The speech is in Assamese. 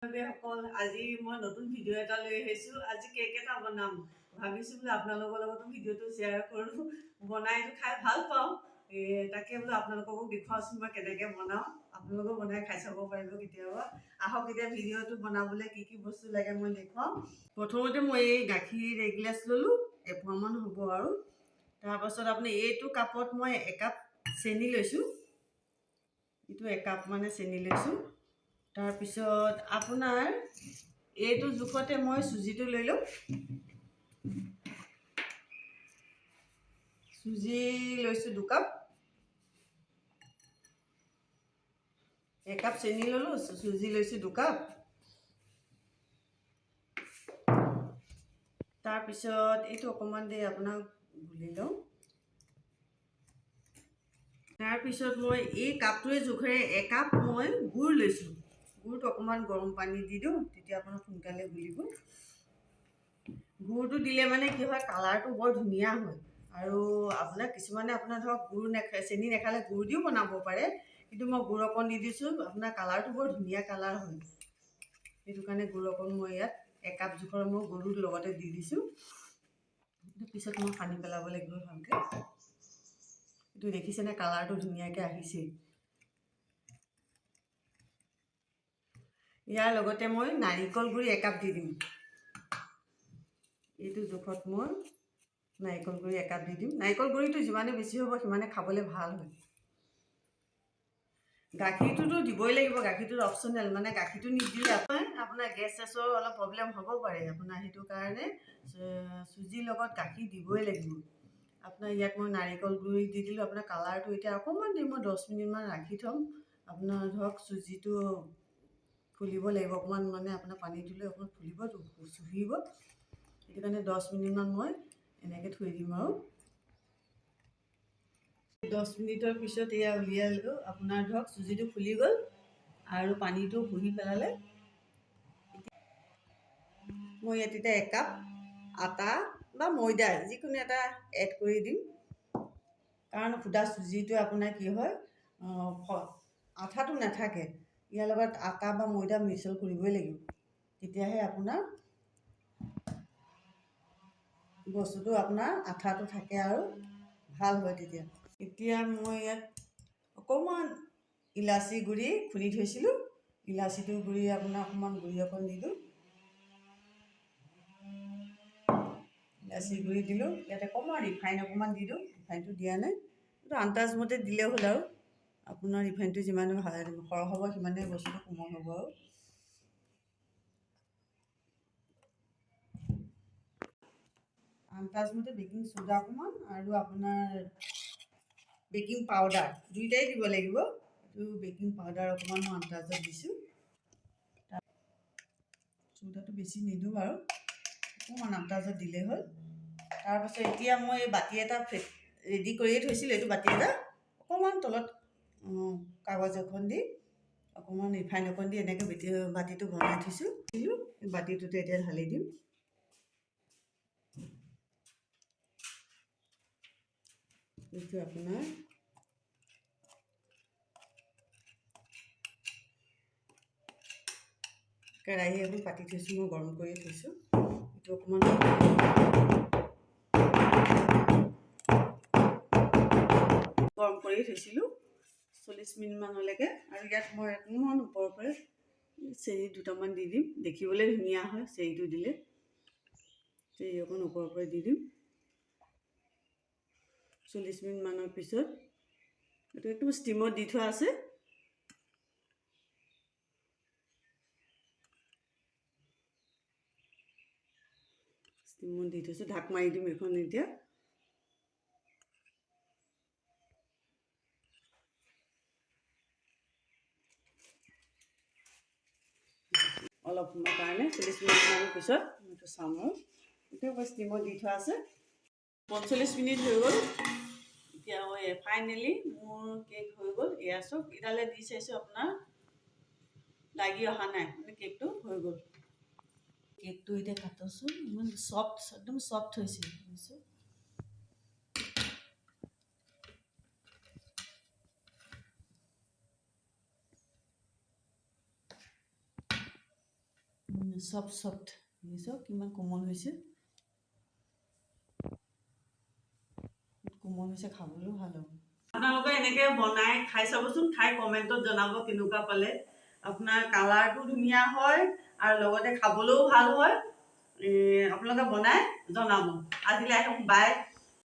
সকল আজি মই নতুন ভিডিঅ' এটা লৈ আহিছোঁ। আজি কেক এটা বনাম ভাবিছোঁ বোলে আপোনালোকৰ লগতো ভিডিঅ'টো শ্বেয়াৰ কৰোঁ। বনাইতো খাই ভাল পাওঁ, তাকে বোলো আপোনালোককো দেখুৱাওঁচোন মই কেনেকৈ বনাওঁ। আপোনালোকেও বনাই খাই চাব পাৰিব কেতিয়াবা। আহক এতিয়া ভিডিঅ'টো বনাবলৈ কি কি বস্তু লাগে মই দেখুৱাওঁ। প্ৰথমতে মই এই গাখীৰ এগিলাচ ল'লোঁ, এপোৱামান হ'ব আৰু। তাৰপাছত আপুনি এইটো কাপত মই একাপ চেনি লৈছোঁ, এইটো একাপ মানে চেনি লৈছোঁ। তাৰপিছত আপোনাৰ এইটো জোখতে মই চুজিটো লৈ লওঁ। চুজি লৈছোঁ 2 কাপ, একাপ চেনি ল'লোঁ, চুজি লৈছোঁ 2 কাপ। তাৰপিছত এইটো অকণমান দেৰি আপোনাক গুলি লওঁ। তাৰপিছত মই এই কাপটোৱে জোখেৰে একাপ মই গুড় লৈছোঁ। গুড়টো অকণমান গৰম পানী দি দিওঁ, তেতিয়া আপোনাৰ সোনকালে গুলিব। গুড়টো দিলে মানে কি হয়, কালাৰটো বৰ ধুনীয়া হয়। আৰু আপোনাৰ কিছুমানে আপোনাৰ ধৰক গুড় চেনি নাখালে গুড় দিও বনাব পাৰে, কিন্তু মই গুড় অকণ দি দিছোঁ। আপোনাৰ কালাৰটো বৰ ধুনীয়া কালাৰ হয়, সেইটো কাৰণে গুড় অকণ মই ইয়াত একাপ জোখৰ মই গুড়টো লগতে দি দিছোঁ। পিছত মই সানি পেলাব লাগিব ভালকৈ। এইটো দেখিছেনে, কালাৰটো ধুনীয়াকৈ আহিছে। ইয়াৰ লগতে মই নাৰিকল গুড়ি একাপ দি দিম। এইটো জোখত মই নাৰিকল গুড়ি একাপ দি দিম। নাৰিকল গুড়িটো যিমানে বেছি হ'ব সিমানে খাবলৈ ভাল হয়। গাখীৰটোতো দিবই লাগিব, গাখীৰটো অপশ্যনেল, মানে গাখীৰটো নিদিলে আপোনাৰ গেছ চেছৰ অলপ প্ৰব্লেম হ'ব পাৰে। আপোনাৰ সেইটো কাৰণে চুজিৰ লগত গাখীৰ দিবই লাগিব। আপোনাৰ ইয়াত মই নাৰিকল গুড়ি দি দিলোঁ। আপোনাৰ কালাৰটো এতিয়া অকণমান দেৰি মই 10 মিনিটমান ৰাখি থ'ম। আপোনাৰ ধৰক চুজিটো ফুলিব লাগিব অকণমান, মানে আপোনাৰ পানী দিলে অকণমান ফুলিব, চুহিব। সেইটো কাৰণে 10 মিনিটমান মই এনেকৈ থৈ দিম আৰু। 10 মিনিটৰ পিছত এয়া উলিয়াই ল'লোঁ। আপোনাৰ ধৰক চুজিটো ফুলি গ'ল আৰু পানীটো শুহি পেলালে। মই ইয়াত এতিয়া একাপ আটা বা ময়দা যিকোনো এটা এড কৰি দিম, কাৰণ সুদা চুজিটো আপোনাৰ কি হয়, আঠাটো নাথাকে। ইয়াৰ লগত আটা বা ময়দা মিশ্ৰণ কৰিবই লাগিব, তেতিয়াহে আপোনাৰ বস্তুটো আপোনাৰ আঠাটো থাকে আৰু ভাল হয় তেতিয়া। এতিয়া মই ইয়াত অকণমান ইলাচি গুড়ি খুন্দি থৈছিলোঁ, ইলাচিটোৰ গুড়ি আপোনাৰ অকণমান গুড়ি অকণ দিলোঁ। ইলাচি গুড়ি দিলোঁ। ইয়াত অকণমান ৰিফাইন অকণমান দি দিওঁ, ৰিফাইনটো দিয়া নাই, এইটো আন্দাজমতে দিলে হ'ল আৰু। আপোনাৰ ৰিফাইনটো যিমানে সৰহ হ'ব সিমানে বস্তুটো কোমল হ'ব আৰু। আন্দাজমতে বেকিং চ'ডা অকণমান আৰু আপোনাৰ বেকিং পাউডাৰ দুইটাই দিব লাগিব। এইটো বেকিং পাউডাৰ অকণমান মই আন্দাজত দিছোঁ। চ'ডাটো বেছি নিদিওঁ আৰু, অকণমান আন্দাজত দিলেই হ'ল। তাৰপাছত এতিয়া মই এই বাতি এটা ৰেডি কৰিয়ে থৈছিলোঁ। এইটো বাতি এটা অকণমান তলত কাগজ এখন দি অকণমান ৰিফাইন অকণ দি এনেকৈ বাতিটো বনাই থৈছোঁ। বাতিটোতে এতিয়া ঢালি দিম। এইটো আপোনাৰ কেৰাহী এখন পাতি থৈছোঁ, মই গৰম কৰি থৈছোঁ। এইটো অকণমান গৰম কৰি থৈছিলোঁ 40 মিনিটমানলৈকে। আৰু ইয়াত মই অকণমান ওপৰৰ পৰা চেনি দুটামান দি দিম, দেখিবলৈ ধুনীয়া হয় চেৰিটো দিলে। চেৰি অকণ ওপৰৰ পৰা দি দিম। 40 মিনিটমানৰ পিছত এইটো একদম ষ্টিমত দি থোৱা আছে। ষ্টিমত দি থৈছোঁ, ঢাক মাৰি দিম এখন এতিয়া। অলপ সময়ৰ কাৰণে 40 মিনিটমানৰ পিছত এইটো চাম আৰু। এতিয়া ষ্টিমত দি থোৱা আছে, 45 মিনিট হৈ গ'ল। এতিয়া ফাইনেলি মোৰ কেক হৈ গ'ল। এয়া চব ইডালে দি চাইছোঁ, আপোনাৰ লাগি অহা নাই, মানে কেকটো হৈ গ'ল। কেকটো এতিয়া কাটোচোন, ইমান চফ্ট, একদম চফ্ট হৈছে। সফ্ট দেখিছোঁ কিমান কোমল হৈছে, খাবলৈও ভাল হ'ব। আপোনালোকে এনেকৈ বনাই খাই চাবচোন, খাই কমেণ্টত জনাব কেনেকুৱা পালে। আপোনাৰ কালাৰটো ধুনীয়া হয় আৰু লগতে খাবলৈও ভাল হয়। আপোনালোকে বনাই জনাব। আজিলৈ আহিম, বাই।